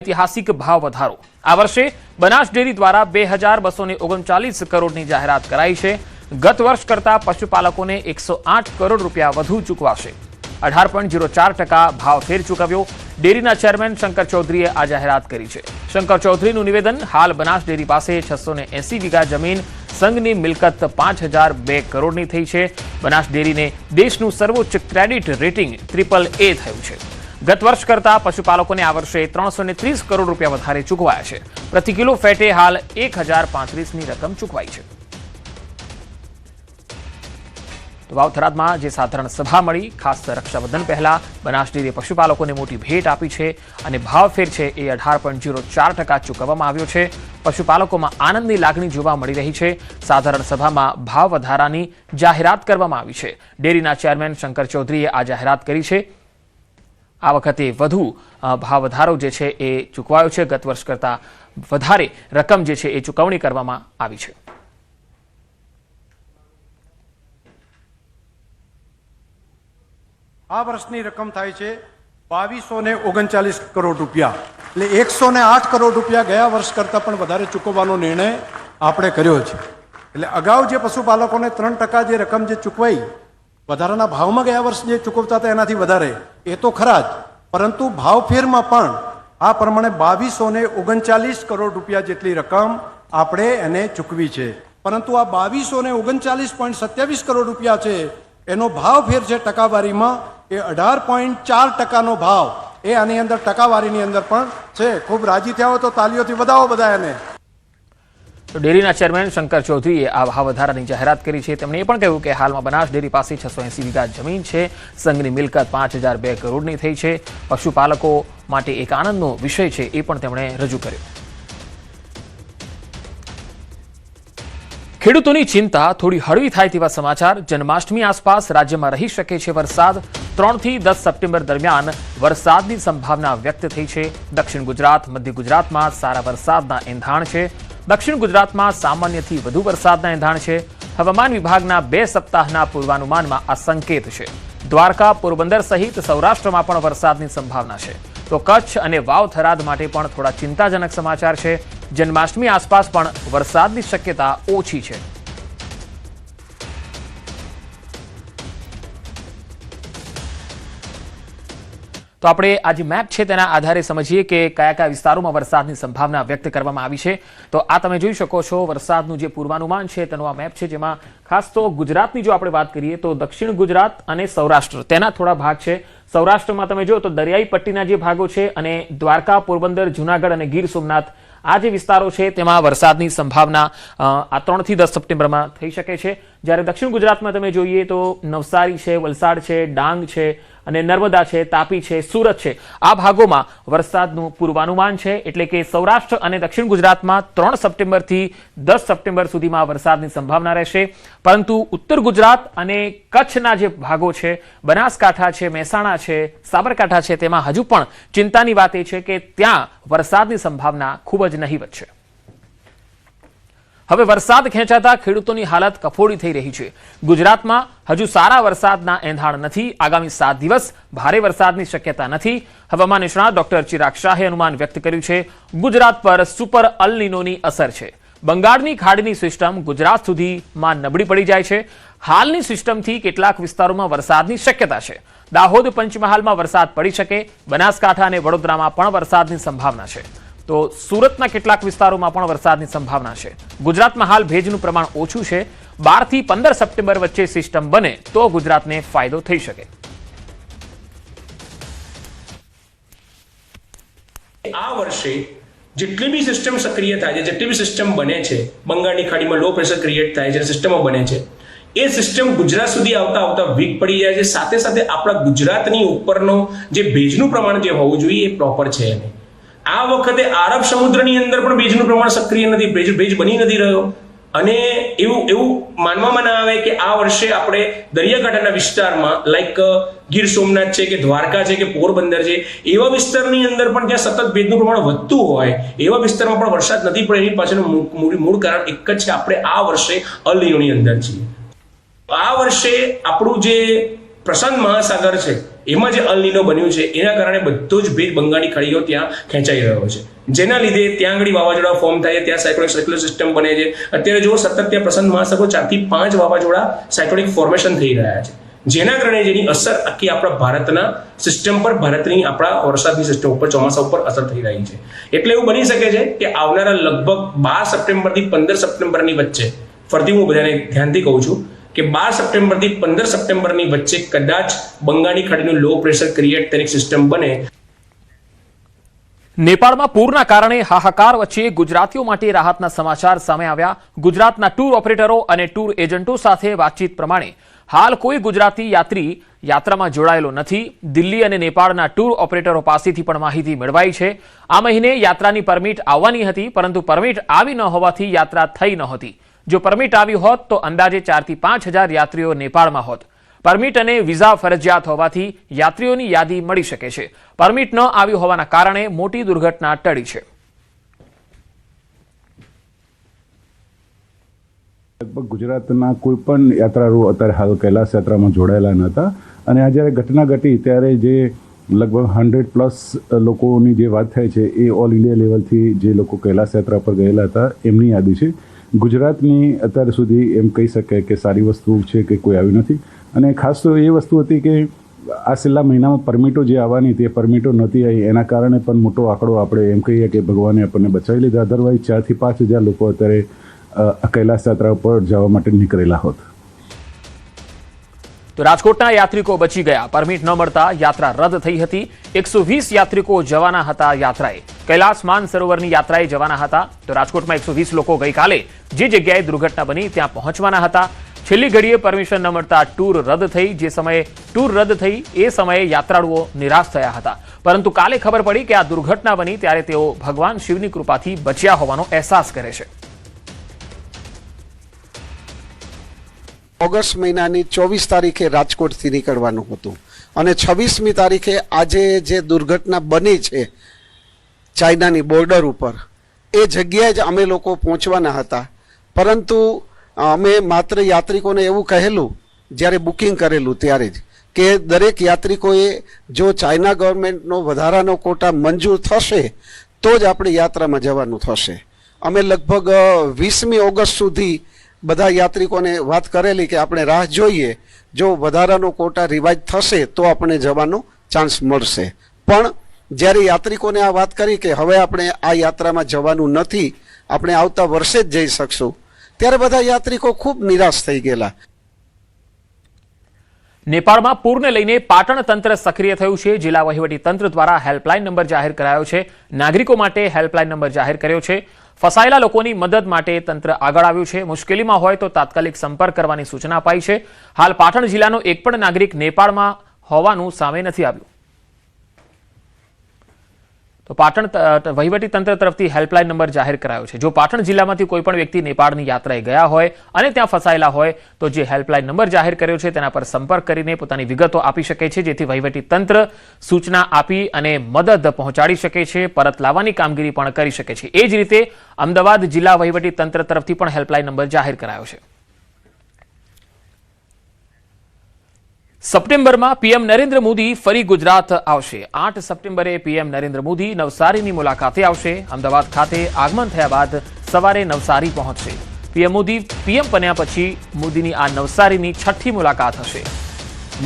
ऐतिहासिक भाव વધારો આ વર્ષે બનાસ ડેરી દ્વારા 2239 કરોડની જાહેરાત કરાઈ છે। ગત વર્ષ કરતા પશુપાલકોને 108 કરોડ રૂપિયા વધુ ચૂકવાશે। 18.04% ભાવફેર ચૂકવ્યો। ડેરીના ચેરમેન શંકર ચૌધરીએ આ જાહેરાત કરી છે। શંકર ચૌધરીનું નિવેદન, હાલ બનાસ ડેરી પાસે 680 વીઘા જમીન સંઘની મિલકત 5002 કરોડની થઈ છે। બનાસ ડેરીને દેશનું સર્વોચ્ચ ક્રેડિટ રેટિંગ AAA થયું છે। गत वर्ष करता पशुपालकों ने आ वर्षे 330 करोड़ रुपया वधारे चूकवाया है। प्रति किलो फेटे हाल 1035 ની રકમ ચૂકવાઈ છે। તો વાવથરાદ માં જે સાધારણ સભા મળી, ખાસ રક્ષાબંધન પહેલા બનાસ ડેરીએ પશુપાલકોને મોટી ભેટ આપી છે અને ભાવફેર છે એ 18.04% ચૂકવવામાં આવ્યો છે। પશુપાલકોમાં આનંદની લાગણી જોવા મળી રહી છે। સાધારણ સભામાં ભાવ વધારાની જાહેરાત કરવામાં આવી છે। ડેરીના ચેરમેન શંકર ચૌધરીએ આ જાહેરાત કરી છે। આ વખતે વધુ ભાવ વધારો જે છે એ ચૂકવાયો છે। ગત વર્ષ કરતા વધારે રકમ જે છે એ ચૂકવણી કરવામાં આવી છે। આ વર્ષની રકમ થાય છે 2239 કરોડ રૂપિયા, એટલે 108 કરોડ રૂપિયા ગયા વર્ષ કરતા પણ વધારે ચૂકવવાનો નિર્ણય આપણે કર્યો છે। એટલે અગાઉ જે પશુપાલકોને 3% જે રકમ જે ચૂકવાઈ વધારાના ભાવમાં ગયા વર્ષ જે ચૂકવતા હતા એનાથી વધારે, એ તો ખરા જ, પરંતુ ભાવફેરમાં પણ આ પ્રમાણે 2239 કરોડ રૂપિયા જેટલી રકમ આપણે એને ચૂકવી છે। પરંતુ આ 2239.27 કરોડ રૂપિયા છે એનો ભાવફેર છે ટકાવારીમાં એ 18.4%નો ભાવ એ આની અંદર ટકાવારીની અંદર પણ છે। ખૂબ રાજી થયા હોય તો તાલીઓથી વધાવો બધા એને। તો ડેરીના ચેરમેન શંકર ચૌધરીએ આ ભાવ વધારાની જાહેરાત કરી છે। તેમણે એ પણ કહ્યું કે હાલમાં બનાસ ડેરી પાસે 680 વીઘા જમીન છે, સંઘની મિલકત 5002 કરોડની થઈ છે। પશુપાલકો માટે એક આનંદનો વિષય છે એ પણ તેમણે રજૂ કર્યો। ખેડૂતોની ચિંતા થોડી હળવી થાય તેવા સમાચાર। જન્માષ્ટમી આસપાસ રાજ્યમાં રહી શકે છે વરસાદ। 3 થી 10 સપ્ટેમ્બર દરમિયાન વરસાદની સંભાવના વ્યક્ત થઈ છે। દક્ષિણ ગુજરાત, મધ્ય ગુજરાતમાં સારા વરસાદના એંધાણ છે। દક્ષિણ ગુજરાતમાં સામાન્યથી વધુ વરસાદના એંધાણ છે। હવામાન વિભાગના 2 સપ્તાહના પૂર્વાનુમાનમાં આ સંકેત છે। દ્વારકા, પોરબંદર સહિત સૌરાષ્ટ્રમાં પણ વરસાદની સંભાવના છે। તો કચ્છ અને વાવ-થરાદ માટે પણ થોડા ચિંતાજનક સમાચાર છે। જન્માષ્ટમી આસપાસ પણ વરસાદની શક્યતા ઓછી છે। તો આપણે આ જે મેપ છે તેના આધારે સમજીએ કે કયા કયા વિસ્તારોમાં વરસાદની સંભાવના વ્યક્ત કરવામાં આવી છે। તો આ તમે જોઈ શકો છો વરસાદનું જે પૂર્વાનુમાન છે તેનો આ મેપ છે, જેમાં ખાસ તો ગુજરાતની જો આપણે વાત કરીએ તો દક્ષિણ ગુજરાત અને સૌરાષ્ટ્ર તેના થોડા ભાગ છે। સૌરાષ્ટ્રમાં તમે જો તો દરિયાઈ પટ્ટીના જે ભાગો છે અને દ્વારકા, પોરબંદર, જૂનાગઢ અને ગીર સોમનાથ આ જે વિસ્તારો છે તેમાં વરસાદની સંભાવના આ 3 થી 10 સપ્ટેમ્બરમાં થઈ શકે છે। જ્યારે દક્ષિણ ગુજરાતમાં તમે જોઈએ તો નવસારી છે, વલસાડ છે, ડાંગ છે અને નર્મદા છે, તાપી છે, સુરત છે, આ ભાગોમાં વરસાદનું પૂર્વાનુમાન છે। એટલે કે સૌરાષ્ટ્ર અને દક્ષિણ ગુજરાતમાં 3 સપ્ટેમ્બરથી 10 સપ્ટેમ્બર સુધીમાં વરસાદની સંભાવના રહેશે। પરંતુ ઉત્તર ગુજરાત અને કચ્છના જે ભાગો છે, બનાસકાંઠા છે, મહેસાણા છે, સાબરકાંઠા છે, તેમાં હજુ પણ ચિંતાની વાત એ છે કે ત્યાં વરસાદની સંભાવના ખૂબ જ નહીવત છે। હવે વરસાદ ખેંચાતા ખેડૂતોની હાલત કફોડી થઈ રહી છે। ગુજરાતમાં હજુ સારા વરસાદના એંધાણ નથી। આગામી 7 દિવસ ભારે વરસાદની શક્યતા નથી। હવામાન નિષ્ણાત ડોક્ટર ચિરાગ શાહે અનુમાન વ્યક્ત કર્યું છે ગુજરાત પર સુપર અલ નીનોની અસર છે। બંગાળની ખાડીની સિસ્ટમ ગુજરાત સુધીમાં નબળી પડી જાય છે। હાલની સિસ્ટમથી કેટલાક વિસ્તારોમાં વરસાદની શક્યતા છે। દાહોદ, પંચમહાલમાં વરસાદ પડી શકે। બનાસકાંઠા અને વડોદરામાં પણ વરસાદની સંભાવના છે। તો સુરતના કેટલાક વિસ્તારોમાં પણ વરસાદની સંભાવના છે। ગુજરાતમાં હાલ ભેજનું પ્રમાણ ઓછું છે। 12 થી 15 સપ્ટેમ્બર વચ્ચે સિસ્ટમ બને તો ગુજરાતને ફાયદો થઈ શકે। આ વર્ષે જેટલી બી સિસ્ટમ સક્રિય થાય છે, જેટલી બી સિસ્ટમ બને છે, બંગાળની ખાડીમાં લો પ્રેશર ક્રિએટ થાય છે, સિસ્ટમો બને છે, એ સિસ્ટમ ગુજરાત સુધી આવતા વીક પડી જાય છે। સાથે સાથે આપણા ગુજરાતની ઉપરનો જે ભેજનું પ્રમાણ જે હોવું જોઈએ એ પ્રોપર છે નહીં। આ વખતે આરબ સમુદ્રની અંદર પણ ભેજનું પ્રમાણ સક્રિય નથી, ભેજ બની નથી રહ્યો। અને એવું માનવામાં ના આવે કે આ વર્ષે આપણે દરિયાકાંઠાના વિસ્તારમાં લાઈક ગીર સોમનાથ છે કે દ્વારકા છે કે પોરબંદર છે, એવા વિસ્તારની અંદર પણ જ્યાં સતત ભેજનું પ્રમાણ વધતું હોય એવા વિસ્તારમાં પણ વરસાદ નથી પડે। એની પાછળનું મૂળ કારણ એક જ છે, આપણે આ વર્ષે અલ નીનોની અંદર છીએ। આ વર્ષે આપણું જે પ્રશાંત મહાસાગર છે એમાં જે અલ નીનો બન્યું છે એના કારણે બધો જ ભેજ બંગાળની ખાડીઓ ત્યાં ખેંચાઈ રહ્યો છે, જેના લીધે ત્યાં આગળ વાવાઝોડા ફોર્મ થાય છે, ત્યાં સાયક્લોનિક સર્ક્યુલર સિસ્ટમ બને છે. અત્યારે જો સતત ત્યાં પ્રશાંત મહાસાગર 4 થી 5 વાવાઝોડા સાયક્લોનિક ફોર્મેશન થઈ રહ્યા છે, જેના કારણે જેની અસર આખી આપણા ભારતના સિસ્ટમ પર, ભારતની આપણા વરસાદની સિસ્ટમ ઉપર, ચોમાસા ઉપર અસર થઈ રહી છે. એટલે એવું બની શકે છે કે આવનારા લગભગ 12 સપ્ટેમ્બરથી 15 સપ્ટેમ્બરની વચ્ચે, ફરીથી હું બધાને ધ્યાનથી કહું છું કે 12 સપ્ટેમ્બરથી 15 સપ્ટેમ્બરની વચ્ચે કદાચ બંગાળની ખાડીનું લો પ્રેશર ક્રિએટ તેની સિસ્ટમ બને. નેપાળમાં પૂરના કારણે હાહાકાર વચ્ચે ગુજરાતીઓ માટે રાહતના સમાચાર સામે આવ્યા. ગુજરાતના ટૂર ઓપરેટરો અને ટૂર એજન્ટો સાથે વાતચીત પ્રમાણે હાલ કોઈ ગુજરાતી યાત્રી યાત્રામાં જોડાયેલો નથી. દિલ્હી અને નેપાળના ટૂર ઓપરેટરો પાસેથી પણ માહિતી મેળવાઈ છે. આ મહિને યાત્રાની પરમિટ આવવાની હતી, પરંતુ પરમિટ આવી ન હોવાથી યાત્રા થઈ નહોતી. જો પરમિટ આવી હોત તો અંદાજે 4 થી 5 હજાર યાત્રીઓ નેપાળમાં હોત. પરમિટ અને વિઝા ફરજિયાત હોવાથી યાત્રીઓની યાદી મળી શકે છે. પરમિટ ન આવી હોવાના કારણે મોટી દુર્ઘટના ટળી છે. લગભગ ગુજરાતના કોઈ પણ યાત્રાળુઓ અત્યારે હાલ કૈલાસ યાત્રામાં જોડાયેલા નહોતા, અને આ જ્યારે ઘટના ઘટી ત્યારે જે લગભગ 100+ લોકોની જે વાત થાય છે એ ઓલ ઇન્ડિયા લેવલથી જે લોકો કૈલાસ યાત્રા પર ગયેલા હતા એમની યાદી છે. ગુજરાતની અત્યાર સુધી એમ કહી શકાય કે સારી વસ્તુ છે કે કોઈ આવી નથી. અને ખાસ તો એ વસ્તુ હતી કે આ છેલ્લા મહિનામાં પરમિટો જે આવવાની તે પરમિટો નહોતી આવી, એના કારણે પણ મોટો આંકડો આપણે એમ કહીએ કે ભગવાને આપણને બચાવી લીધા. અધરવાઇઝ 4 થી 5 હજાર લોકો અત્યારે કૈલાસ યાત્રા પર જવા માટે નીકળેલા હોત. તો રાજકોટના યાત્રિકો બચી ગયા. પરમિટ ન મળતા યાત્રા રદ થઈ હતી. 120 યાત્રિકો જવાના હતા યાત્રાએ. કૈલાસ માનસરોવરની યાત્રાએ જવાના હતા. તો રાજકોટમાં 120 લોકો ગઈકાલે જે જગ્યાએ દુર્ઘટના બની ત્યાં પહોંચવાના હતા. છેલ્લી ઘડીએ પરમિશન ન મળતા ટૂર રદ થઈ. જે સમયે ટૂર રદ થઈ એ સમયે યાત્રાળુઓ નિરાશ થયા હતા, પરંતુ કાલે ખબર પડી કે આ દુર્ઘટના બની ત્યારે તેઓ ભગવાન શિવની કૃપાથી બચ્યા હોવાનો અહેસાસ કરે છે. ઓગસ્ટ મહિનાની 24 તારીખે રાજકોટથી નીકળવાનું હતું, અને 26મી તારીખે આજે જે દુર્ઘટના બની છે ચાઇનાની બોર્ડર ઉપર, એ જગ્યાએ જ અમે લોકો પહોંચવાના હતા. પરંતુ અમે માત્ર યાત્રિકોને એવું કહેલું જ્યારે બુકિંગ કરેલું ત્યારે જ કે દરેક યાત્રિકોએ જો ચાઇના ગવર્મેન્ટનો વધારાનો કોટા મંજૂર થશે તો જ આપણે યાત્રામાં જવાનું થશે. અમે લગભગ 20મી ઓગસ્ટ સુધી બધા યાત્રિકોને વાત કરેલી કે આપણે રાહ જોઈએ, જો વધારાનો કોટા રિવાઇઝ થશે તો આપણે જવાનો ચાન્સ મળશે. પણ જ્યારે યાત્રિકોને આ વાત કરી કે હવે આપણે આ યાત્રામાં જવાનું નથી, આપણે આવતા વર્ષે જ જઈ શકશું, ત્યારે બધા યાત્રિકો ખૂબ નિરાશ થઈ ગયેલા. નેપાળમાં પૂરને લઈને પાટણ તંત્ર સક્રિય થયું છે. જિલ્લા વહીવટી તંત્ર દ્વારા હેલ્પલાઇન નંબર જાહેર કરાયો છે. નાગરિકો માટે હેલ્પલાઇન નંબર જાહેર કર્યો છે. ફસાયેલા લોકોની મદદ માટે તંત્ર આગળ આવ્યું છે. મુશ્કેલીમાં હોય તો તાત્કાલિક સંપર્ક કરવાની સૂચના અપાઈ છે. હાલ પાટણ જિલ્લાનો એક પણ નાગરિક નેપાળમાં હોવાનું સામે નથી આવ્યું. તો પાટણ વહીવટી તંત્ર તરફથી હેલ્પલાઇન નંબર જાહેર કરાયો છે. જો પાટણ જિલ્લામાંથી કોઈ પણ વ્યક્તિ નેપાળની યાત્રાએ ગયા હોય અને ત્યાં ફસાયેલા હોય તો જે હેલ્પલાઇન નંબર જાહેર કર્યો છે તેના પર સંપર્ક કરીને પોતાની વિગતો આપી શકે છે, જેથી વહીવટી તંત્ર સૂચના આપી અને મદદ પહોંચાડી શકે છે, પરત લાવવાની કામગીરી પણ કરી શકે છે. એ જ રીતે અમદાવાદ જિલ્લા વહીવટી તંત્ર તરફથી પણ હેલ્પલાઇન નંબર જાહેર કરાયો છે. સપ્ટેમ્બરમાં પીએમ નરેન્દ્ર મોદી ફરી ગુજરાત આવશે. 8 સપ્ટેમ્બરે પીએમ નરેન્દ્ર મોદી નવસારીની મુલાકાતે આવશે. અમદાવાદ ખાતે આગમન થયા બાદ સવારે નવસારી પહોંચશે. પીએમ મોદી પીએમ બન્યા પછી મોદીની આ નવસારીની 6ઠ્ઠી મુલાકાત હશે.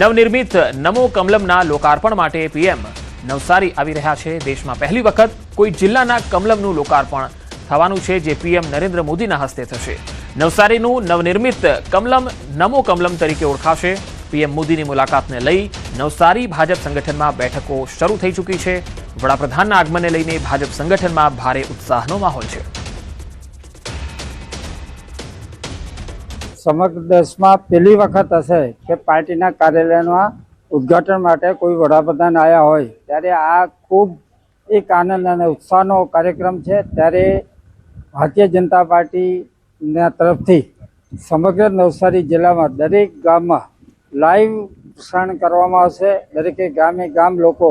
નવનિર્મિત નમો કમલમના લોકાર્પણ માટે પીએમ નવસારી આવી રહ્યા છે. દેશમાં પહેલી વખત કોઈ જિલ્લાના કમલમનું લોકાર્પણ થવાનું છે, જે પીએમ નરેન્દ્ર મોદીના હસ્તે થશે. નવસારીનું નવનિર્મિત કમલમ નમો કમલમ તરીકે ઓળખાશે. પીએમ મોદીની મુલાકાતને લઈ નવસારી ભાજપ સંગઠનમાં બેઠકો શરૂ થઈ ચૂકી છે. વડાપ્રધાનના આગમનને લઈને ભાજપ સંગઠનમાં ભારે ઉત્સાહનો માહોલ છે. સમગ્ર દેશમાં પહેલી વખત હશે કે પાર્ટીના કાર્યાલયમાં ઉદ્ઘાટન માટે કોઈ વડાપ્રધાન આવ્યા હોય, ત્યારે આ ખૂબ એક આનંદ અને ઉત્સાહનો કાર્યક્રમ છે. ત્યારે ભારતીય જનતા પાર્ટીના તરફથી સમગ્ર નવસારી જિલ્લામાં દરેક ગામમાં લાઈવ પ્રસારણ કરવામાં આવશે. દરેકે ગામે ગામ લોકો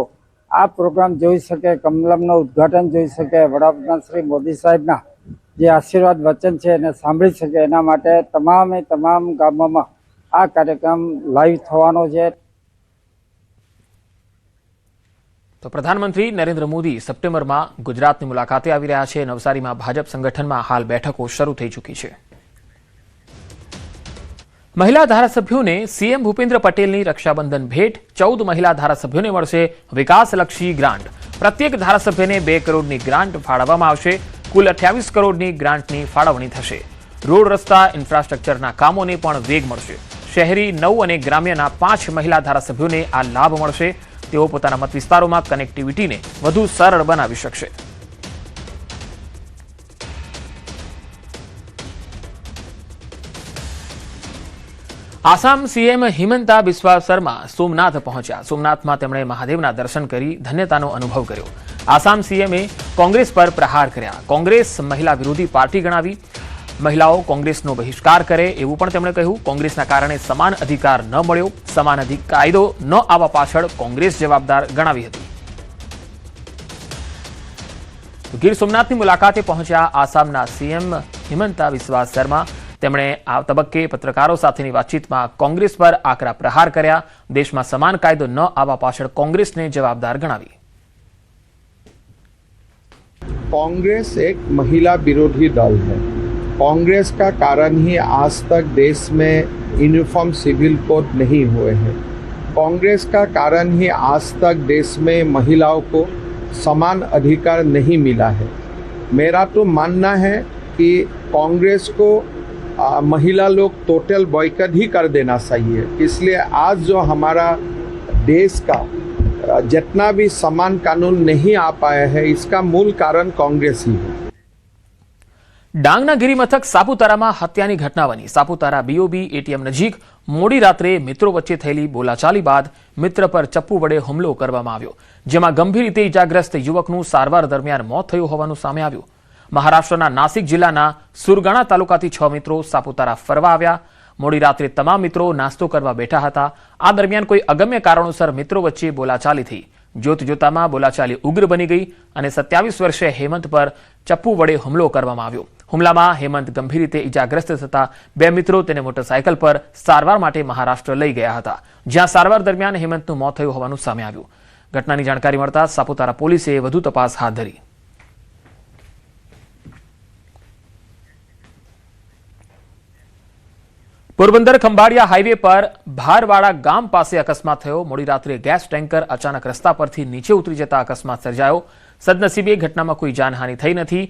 આ પ્રોગ્રામ જોઈ શકે, કમલમનું ઉદ્ઘાટન જોઈ શકે, વડાપ્રધાન શ્રી મોદી સાહેબના જે આશીર્વાદ વચન છે એને સાંભળી શકે, એના માટે તમામ ગામોમાં આ કાર્યક્રમ લાઈવ થવાનો છે. તો પ્રધાનમંત્રી નરેન્દ્ર મોદી સપ્ટેમ્બરમાં ગુજરાતની મુલાકાતે આવી રહ્યા છે. નવસારીમાં ભાજપ સંગઠનમાં હાલ બેઠકો શરૂ થઈ ચૂકી છે. મહિલા ધારાસભ્યોને સીએમ ભૂપેન્દ્ર પટેલની રક્ષાબંધન ભેટ. 14 મહિલા ધારાસભ્યોને મળશે વિકાસલક્ષી ગ્રાન્ટ. પ્રત્યેક ધારાસભ્યને 2 કરોડની ગ્રાન્ટ ફાળવવામાં આવશે. કુલ 28 કરોડની ગ્રાન્ટની ફાળવણી થશે. રોડ, રસ્તા, ઇન્ફ્રાસ્ટ્રક્ચરના કામોને પણ વેગ મળશે. શહેરી 9 અને ગ્રામ્યના 5 મહિલા ધારાસભ્યોને આ લાભ મળશે. તેઓ પોતાના મત વિસ્તારોમાં કનેક્ટિવિટીને વધુ સરળ બનાવી શકશે. આસામ સીએમ હિમંતા બિસ્વા શર્મા સોમનાથ પહોંચ્યા. સોમનાથમાં તેમણે મહાદેવના દર્શન કરી ધન્યતાનો અનુભવ કર્યો. આસામ સીએમએ કોંગ્રેસ પર પ્રહાર કર્યા. કોંગ્રેસ મહિલા વિરોધી પાર્ટી ગણાવી. મહિલાઓ કોંગ્રેસનો બહિષ્કાર કરે એવું પણ તેમણે કહ્યું. કોંગ્રેસના કારણે સમાન અધિકાર ન મળ્યો. સમાન કાયદો ન આવવા પાછળ કોંગ્રેસ જવાબદાર ગણાવી હતી. ગીર સોમનાથની મુલાકાતે પહોંચ્યા આસામના સીએમ હિમંતા બિસ્વા શર્મા. તેમણે આ તબક્કે પત્રકારો સાથેની વાતચીતમાં કોંગ્રેસ પર આકરા પ્રહાર કર્યા. દેશમાં સમાન કાયદો ન આવવા પાછળ કોંગ્રેસને જવાબદાર ગણાવી. कांग्रेस एक महिला विरोधी दल है. कांग्रेस का कारण ही आज तक देश में यूनिफॉर्म सिविल कोड नहीं हुए हैं. कांग्रेस का कारण ही आज तक देश में महिलाओं को समान अधिकार नहीं मिला है. मेरा तो मानना है कि कांग्रेस को महिला लोग टोटल बॉयकॉट ही कर देना चाहिए. इसलिए आज जो हमारा देश का जितना भी समान कानून नहीं आ पाया है, इसका मूल कारण कांग्रेस ही है. ડાંગના ગિરિમથક સાપુતારામાં હત્યાની ઘટના બની. સાપુતારા બીઓબી એટીએમ નજીક મોડી રાત્રે મિત્રો વચ્ચે થયેલી બોલાચાલી બાદ મિત્ર પર ચપ્પુ વડે હુમલો કરવામાં આવ્યો, જેમાં ગંભીર રીતે ઇજાગ્રસ્ત યુવકનું સારવાર દરમિયાન મોત થયું હોવાનું સામે આવ્યું. મહારાષ્ટ્રના નાસિક જિલ્લાના સુરગાણા તાલુકાથી 6 મિત્રો સાપુતારા ફરવા આવ્યા. મોડી રાત્રે તમામ મિત્રો નાસ્તો કરવા બેઠા હતા. આ દરમિયાન કોઈ અગમ્ય કારણોસર મિત્રો વચ્ચે બોલાચાલી થઈ. જોત જોતામાં બોલાચાલી ઉગ્ર બની ગઈ અને 27 વર્ષીય હેમંત પર ચપ્પુ વડે હુમલો કરવામાં આવ્યો. હુમલામાં હેમંત ગંભીર રીતે ઇજાગ્રસ્ત થતા 2 મિત્રો તેને મોટરસાયકલ પર સારવાર માટે મહારાષ્ટ્ર લઈ ગયા હતા, જ્યાં સારવાર દરમિયાન હેમંતનું મોત થયું હોવાનું સામે આવ્યું. ઘટનાની જાણકારી મળતા સાપુતારા પોલીસે વધુ તપાસ હાથ ધરી. પોરબંદર ખંભાળિયા હાઈવે પર ભારવાડા ગામ પાસે અકસ્માત થયો. મોડી રાત્રે ગેસ ટેન્કર અચાનક રસ્તા પરથી નીચે ઉતરી જતા અકસ્માત સર્જાયો. સદનસીબે ઘટનામાં કોઈ જાનહાનિ થઈ નથી.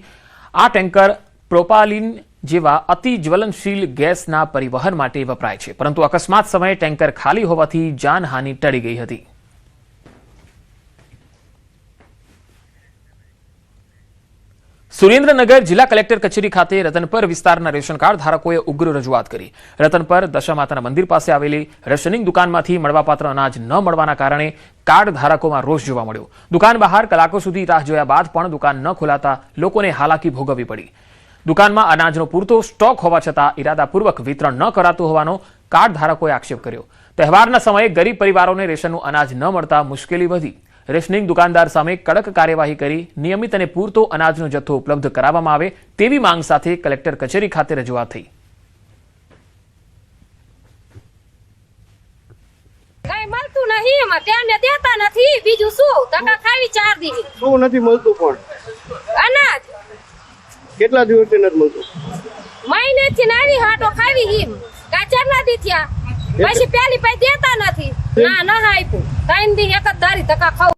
આ ટેન્કર પ્રોપાલિન જેવા અતિ જ્વલનશીલ ગેસના પરિવહન માટે વપરાય છે, પરંતુ અકસ્માત સમયે ટેન્કર ખાલી હોવાથી જાનહાનિ ટળી ગઈ હતી. સુરેન્દ્રનગર જિલ્લા કલેક્ટર કચેરી ખાતે રતનપર વિસ્તારના રેશન કાર્ડ ધારકોએ ઉગ્ર રજૂઆત કરી. રતનપર દશામાતાના મંદિર પાસે આવેલી રેશનિંગ દુકાનમાંથી મળવાપાત્ર અનાજ ન મળવાના કારણે કાર્ડ ધારકોમાં રોષ જોવા મળ્યો. દુકાન બહાર કલાકો સુધી રાહ જોયા બાદ પણ દુકાન ન ખોલાતા લોકોને હાલાકી ભોગવવી પડી. દુકાનમાં અનાજનો પૂરતો સ્ટોક હોવા છતાં ઇરાદાપૂર્વક વિતરણ ન કરાતું હોવાનો કાર્ડ ધારકોએ આક્ષેપ કર્યો. તહેવારના સમયે ગરીબ પરિવારોને રેશનનું અનાજ ન મળતા મુશ્કેલી વધી. રેશનિંગ દુકાનદાર સામે કડક કાર્યવાહી કરી નિયમિત અને પૂરતો અનાજનો જથ્થો ઉપલબ્ધ કરાવવામાં આવે તેવી માંગ સાથે કલેક્ટર કચેરી ખાતે રજૂઆત થઈ. કઈ મળતું નહીં, એમાં તેને દેતા નથી. બીજું શું ટકા ખાવી 4 દી શું નથી મળતું? પણ અનાજ કેટલા દિવસથી નથી મળતું? મહિનેથી નાની હાટો ખાવી હિમ કાચરના દી થયા. પછી પેલી પૈ દેતા નથી. ના આપ્યું 3 દી એક જ દારી ટકા ખાવ.